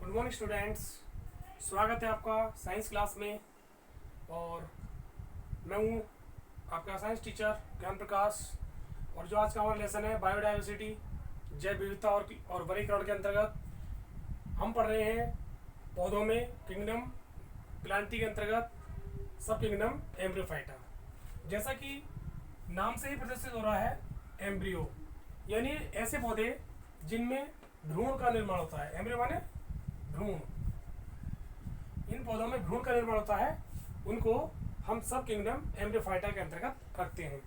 Good morning students. स्वागत है आपका साइंस क्लास में। और मैं हूँ आपका साइंस टीचर ज्ञान प्रकाश। और जो आज का हमारा लेसन है बायोडाइवर्सिटी, जैव विविधता और वनीकरण के अंतर्गत हम पढ़ रहे हैं पौधों में किंगडम प्लांटी के अंतर्गत सब किंगडम एम्ब्रियोफाइटा। जैसा कि नाम से ही प्रदर्शित हो रहा है, एम्ब्रियो यानी ऐसे पौधे जिनमें भ्रूण का निर्माण होता है। एम्ब्रियो माने भ्रूण। इन पौधों में भ्रूण का निर्माण होता है, उनको हम सब किंगडम एम्ब्रियोफाइटा के अंतर्गत रखते हैं।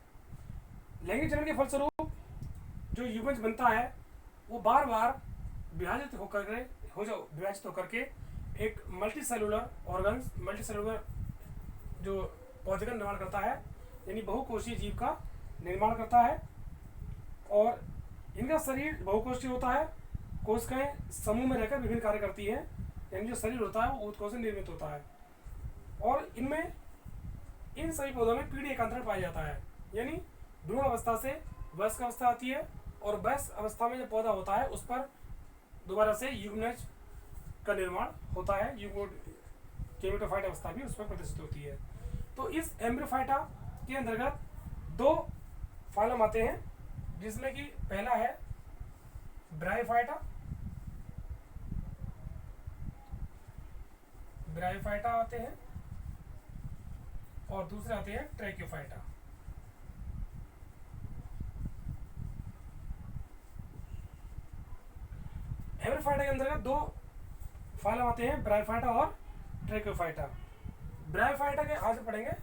लैंगिक चरण के फलस्वरूप जो युग्मज बनता है वो बार बार विभाजित होकर के एक multi cellular organs, multi cellular जो पौधे का निर्माण करता है, यानी बहुकोशीय जीव का निर्माण करता है। और इनका शरीर बहुकोशीय होता है। कोशिकाएं समूह में रहकर विभिन्न कार्य करती हैं, यानी जो शरीर होता है वो ऊतकों से निर्मित होता है। और इनमें इन सभी पौधों में पीढ़ी एकांतरण पाया जाता है, यानी भ्रूण अवस्था से वयस्क अवस्था आती है और वयस्क अवस्था में जो पौधा होता है उस पर दोबारा से युग्मज का निर्माण होता है। गेमेटोफाइट अवस्था भी उस पर प्रदर्शित होती है। तो इस एम्ब्रियोफाइटा के अंतर्गत दो फाइलम आते हैं, जिसमें कि पहला है ब्रायोफाइटा। ब्रायोफाइटा आते हैं और दूसरे आते हैं ट्रैकियोफाइटा। एम्ब्रियोफाइटा के अंतर्गत दो फाइलम आते हैं, ब्रायोफाइटा और ट्रैकियोफाइटा। ब्रायोफाइटा के आज पढ़ेंगे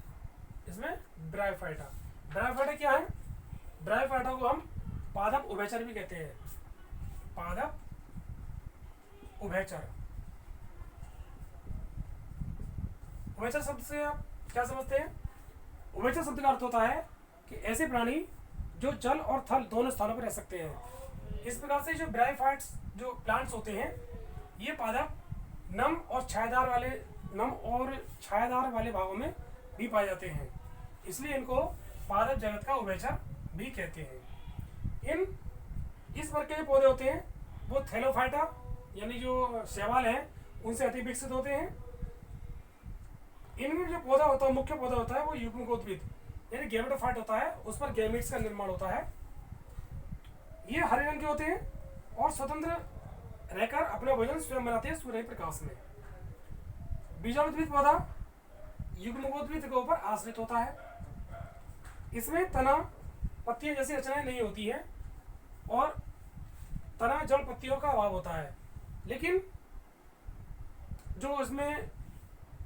इसमें ब्रायोफाइटा। ब्रायोफाइटा क्या है? ब्रायोफाइटा को हम पादप उभयचर भी कहते हैं। पादप उभयचर। उभयचर शब्द से आप क्या समझते हैं? उभयचर शब्द का अर्थ होता है कि ऐसे प्राणी जो जल और थल दोनों स्थानों पर रह सकते हैं। इस प्रकार से जो ब्रायोफाइट्स जो प्लांट्स होते हैं, ये पादप नम और छायादार वाले भागों में भी पाए जाते हैं, इसलिए इनको पादप जगत का उभयचर भी कहते हैं। इस वर्ग के जो पौधे होते हैं वो थैलोफाइटा यानी जो शैवाल हैं उनसे अति विकसित होते हैं। इनमें जो पौधा होता है, मुख्य पौधा होता है वो युग्मकोद्भिद यानी गेमेटोफाइट होता है, उस पर गैमेट्स का निर्माण होता है। ये हरे रंग के होते हैं और स्वतंत्र रहकर अपना भोजन स्वयं बनाते हैं सूर्य प्रकाश में। बीजाणुद्भिद पौधा युग्मकोद्भिद के ऊपर आश्रित होता है। इसमें तना पत्तियां जैसी रचनाएं नहीं होती हैं और तना जड़ पत्तियों का अभाव होता है, लेकिन जो इसमें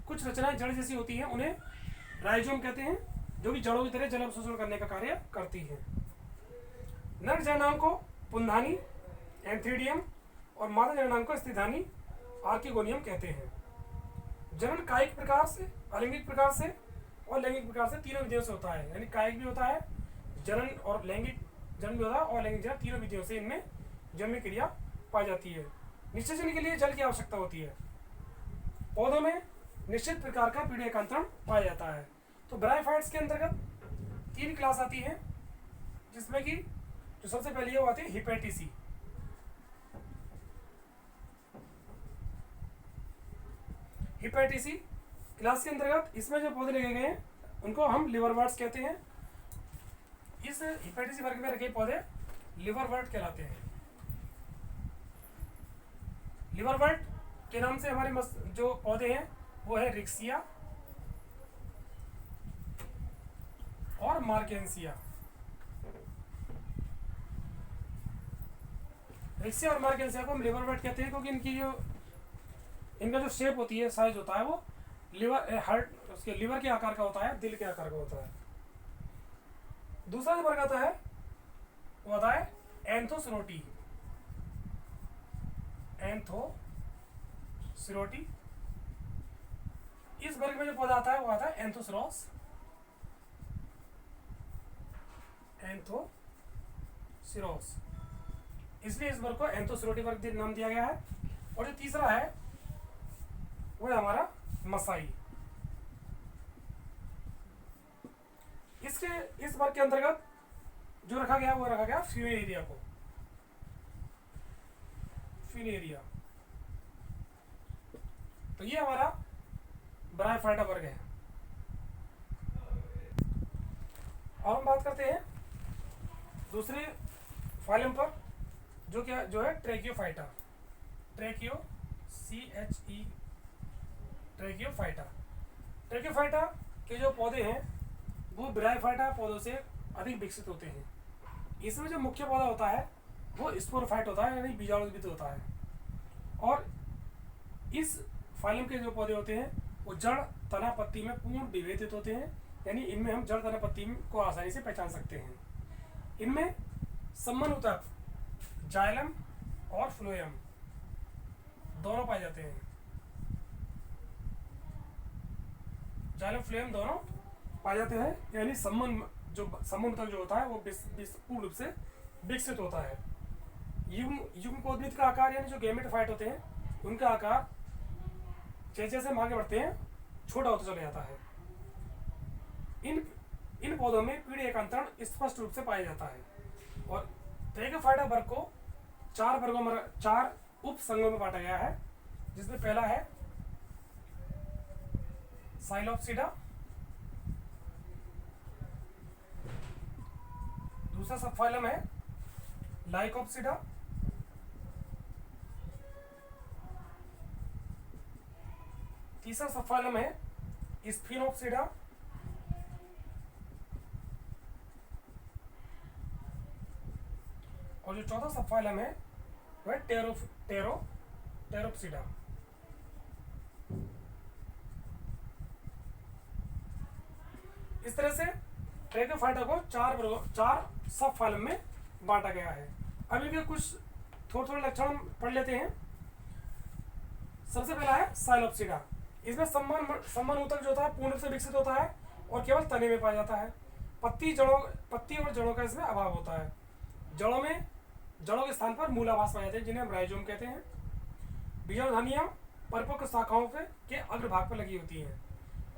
कुछ रचनाएं जड़ जैसी होती हैं उन्हें राइजोम कहते हैं, जो कि जड़ों की तरह जल अवशोषण करने का कार्य करती हैं। नर जड़नांग को पुंधानी एंथ्रीडियम और मादा जड़नांग को स्त्रीधानी आर्किगोनियम कहते हैं। जनन कायिक प्रकार से, अलैंगिक प्रकार से और लैंगिक प्रकार से तीनों विधियों से होता है, यानी कायिक भी होता है, जनन और लैंगिक जन्म भी होता है और लैंगिक जन्म, तीनों विधियों से इनमें जन्म क्रिया पाई जाती है। निषेचन के लिए जल की आवश्यकता होती है। पौधों में निश्चित प्रकार का पीढ़ी एकांतरण पाया जाता है। तो ब्रायोफाइट्स के अंतर्गत तीन क्लास आती है, जिसमें कि जो सबसे पहले वो आती है हिपैटिसी। हिपैटिसी क्लास के अंतर्गत इसमें जो पौधे लगे गए हैं उनको हम लिवरवर्ट्स कहते हैं। इस हिपैटिसी वर्ग में रखे पौधे लिवरवर्ट कहलाते हैं। लिवरवर्ट के नाम से हमारे जो पौधे हैं वो है रिक्सिया और मार्गेंसिया। रिक्सिया और मार्गेंसिया को हम लिवरवर्ट कहते हैं, क्योंकि इनका जो शेप होती है, साइज होता है, वो उसके लिवर के आकार का होता है, दिल के आकार का होता है। दूसरा जो वर्ग आता है वो आता है एंथोसिरोटी। एंथोसिरोटी। इस वर्ग में जो पौधा आता है वो आता है एंथोसिरोस। एंथोसिरोस, इसलिए इस वर्ग को एंथोसिरोटी वर्ग नाम दिया गया है। और जो तीसरा है वो है हमारा मसाई। इस वर्ग के अंतर्गत जो रखा गया वो रखा गया फ्यूनेरिया को। फ्यूनेरिया तो ये हमारा ब्रायोफाइटा वर्ग है। और हम बात करते हैं दूसरे फाइलम पर, जो है ट्रैकियोफाइटा। ट्रैकियोफाइटा। ट्रैकियोफाइटा के जो पौधे हैं वो ब्रायोफाइटा पौधों से अधिक विकसित होते हैं। इसमें जो मुख्य पौधा होता है वो स्पोरोफाइट होता है, यानी बीजाणुद्भिद होता है। और इस फाइलम के जो पौधे होते हैं वो जड़, तना, पत्ती में पूर्ण विभेदित होते हैं, यानी इनमें हम जड़, तना, पत्ती को आसानी से पहचान सकते हैं। इनमें सम्मानूतक जाइलम और फ्लोएम दोनों पाए जाते हैं। जाइलम, फ्लोएम दोनों पाए जाते हैं, यानी सम्मानूतक जो होता है वो पूर्ण रूप से विकसित होता है। युग्मकोद्भिद का आकार, यानी जो गैमेटोफाइट होते हैं उनका आकार जैसे जैसे हम आगे बढ़ते हैं छोटा होता चला जाता है। इन पौधों में पीढ़ी एकांतरण स्पष्ट रूप से पाया जाता है। और ट्रैकियोफाइटा वर्ग को 4 उप संघों में बांटा गया है, जिसमें पहला है साइलोप्सिडा, दूसरा सबफाइलम है लाइकोप्सिडा, तीसरा सबफाइलम है स्फिनोप्सिडा, और जो चौथा सबफाइलम है वह टेरोप्सिडा। इस तरह से ट्रैकियोफाइटा को 4 सब फाइलम में बांटा गया है। अब इनके कुछ थोड़े लक्षण हम पढ़ लेते हैं। सबसे पहला है साइलोप्सिडा। इसमें सम्मानूतक जो होता है पूर्ण रूप से विकसित होता है और केवल तने में पाया जाता है। पत्ती और जड़ों का इसमें अभाव होता है। जड़ों के स्थान पर मूलाभास पाए जाते हैं, जिन्हें हम राइजोम कहते हैं। बीजाणुधानियां परिपक्व शाखाओं के अग्रभाग पर लगी होती हैं,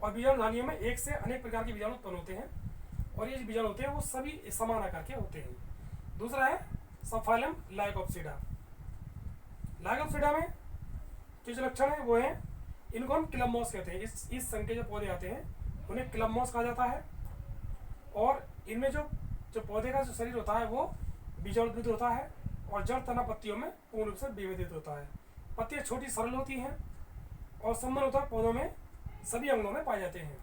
और बीजाणुधानियों में एक से अनेक प्रकार के बीजाणु उत्पन्न होते हैं, और ये जो बीजाणु होते हैं वो सभी समान आकार के होते हैं। दूसरा है सबफाइलम लाइकोप्सिडा। लाइकोप्सिडा में जो लक्षण है वो है, इनको हम क्लबमॉस कहते हैं। इस संघ के जो पौधे आते हैं उन्हें क्लबमॉस कहा जाता है। और इनमें जो पौधे का जो शरीर होता है वो बीजाणुद्भिद होता है, और जड़, तना, पत्तियों में पूर्ण रूप से विभेदित होता है। पत्तियां छोटी सरल होती हैं, और सम्मानूतक पौधों में सभी अंगों में पाए जाते हैं।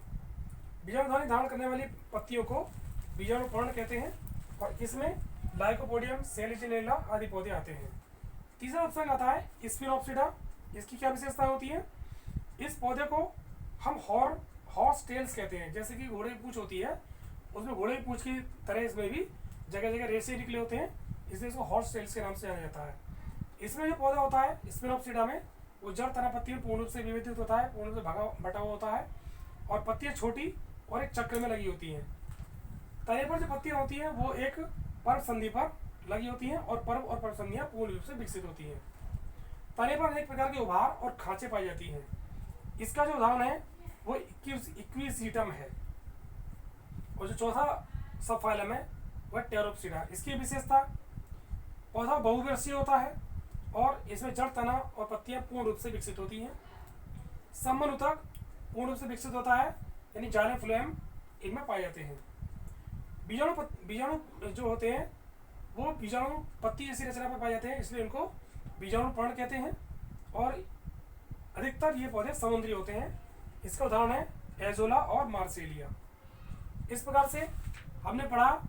बीजाणुधानी धारण करने वाली पत्तियों को बीजाणुपर्ण कहते हैं, और इसमें लाइकोपोडियम, सेलिजिनेला आदि पौधे आते हैं। तीसरा उपसंग आता है स्फिनोप्सिडा। इसकी क्या विशेषता होती है? इस पौधे को हम हॉर्स टेल्स कहते हैं। जैसे कि घोड़े की पूंछ होती है, उसमें घोड़े की पूंछ की तरह इसमें भी जगह जगह रेशे निकले होते हैं, इसलिए इसको हॉर्स टेल्स के नाम से जाना जाता है। इसमें जो पौधा होता है स्फिनोप्सिडा में, वो जड़, तना, पत्ती में पूर्ण रूप से विभेदित होता है, पूर्ण रूप से बटा हुआ होता है, और पत्तियां छोटी और एक चक्र में लगी होती हैं। तने पर जो पत्तियां होती हैं वो एक पर्व संधि पर लगी होती हैं, और पर्व और पर्व संधियां पूर्ण रूप से विकसित होती हैं। तने पर अनेक प्रकार के उभार और खांचे पाई जाती हैं। इसका जो उदाहरण है वो इक्विजिटम है। और जो चौथा सबफाइलम है वह टेरोप्सिडा। इसकी विशेषता, पौधा बहुवर्षीय होता है, और इसमें जड़, तना और पत्तियां पूर्ण रूप से विकसित होती हैं। सम्मानूतक पूर्ण रूप से विकसित होता है, यानी जाइलम, फ्लोएम इनमें पाए जाते हैं। बीजाणु जो होते हैं वो बीजाणु पत्ती जैसी रचना पर पाए जाते हैं, इसलिए इनको बीजाणुपर्ण कहते हैं। और अधिकतर ये पौधे समुद्री होते हैं। इसका उदाहरण है एजोला और मार्सेलिया। इस प्रकार से हमने पढ़ा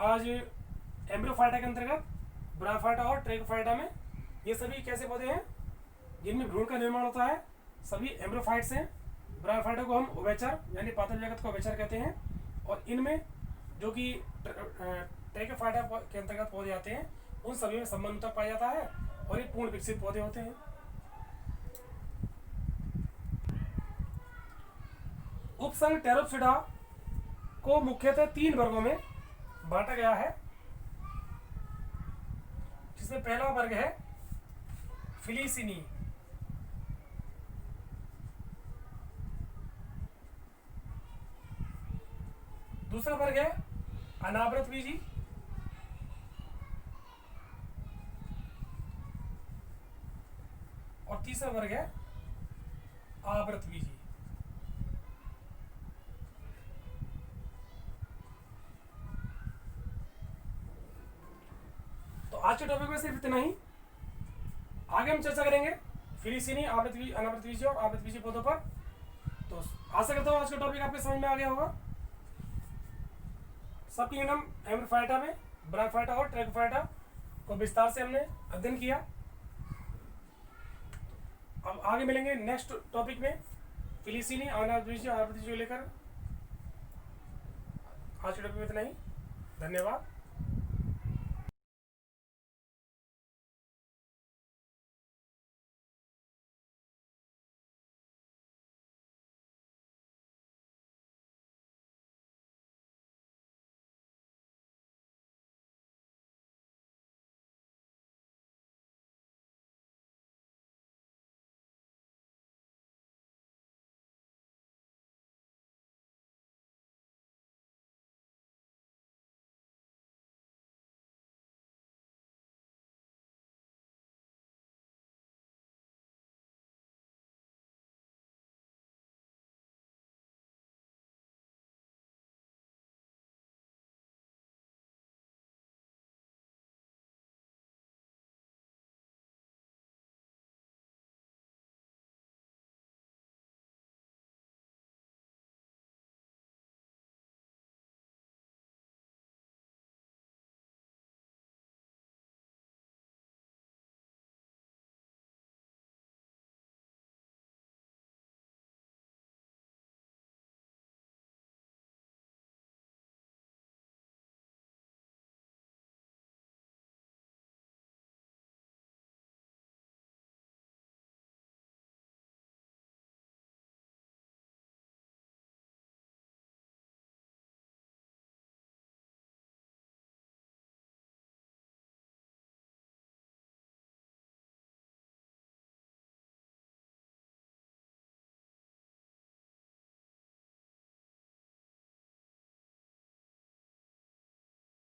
आज एम्ब्रियोफाइटा के अंतर्गत ब्रायोफाइटा और ट्रैकियोफाइटा में ये सभी कैसे पौधे हैं जिनमें भ्रूण का निर्माण होता है। सभी एम्ब्रियोफाइट्स हैं। ब्रायोफाइटा को हम उभयचर यानी पादप जगत को उभयचर कहते हैं, और इनमें जो कि ट्रैकियोफाइटा के अंतर्गत पौधे आते हैं उन सभी में सम्मानूतक पाया जाता है, और ये पूर्ण विकसित पौधे होते हैं। उपसंघ टेरोप्सिडा को मुख्यतः 3 वर्गों में बांटा गया है, जिसमें पहला वर्ग है फिलीसिनी। दूसरा वर्ग है अनावृत बीजी, और तीसरा वर्ग है आवृतबीजी। तो आज के टॉपिक में सिर्फ इतना ही। आगे हम चर्चा करेंगे फिलीसीनी, आवृतबीजी, अनावृतबीजी और आवृतबीजी पौधों पर। तो आशा करता हूँ आज का टॉपिक आपके समझ में आ गया होगा। सब किंगडम एम्ब्रोफाइटा में ब्रायोफाइटा और ट्रैकोफाइटा को विस्तार से हमने अध्ययन किया। अब आगे मिलेंगे नेक्स्ट टॉपिक में फिलीसीनी, अनावृतबीजी और आवृतबीजी को लेकर। आज के टॉपिक में इतना ही। धन्यवाद।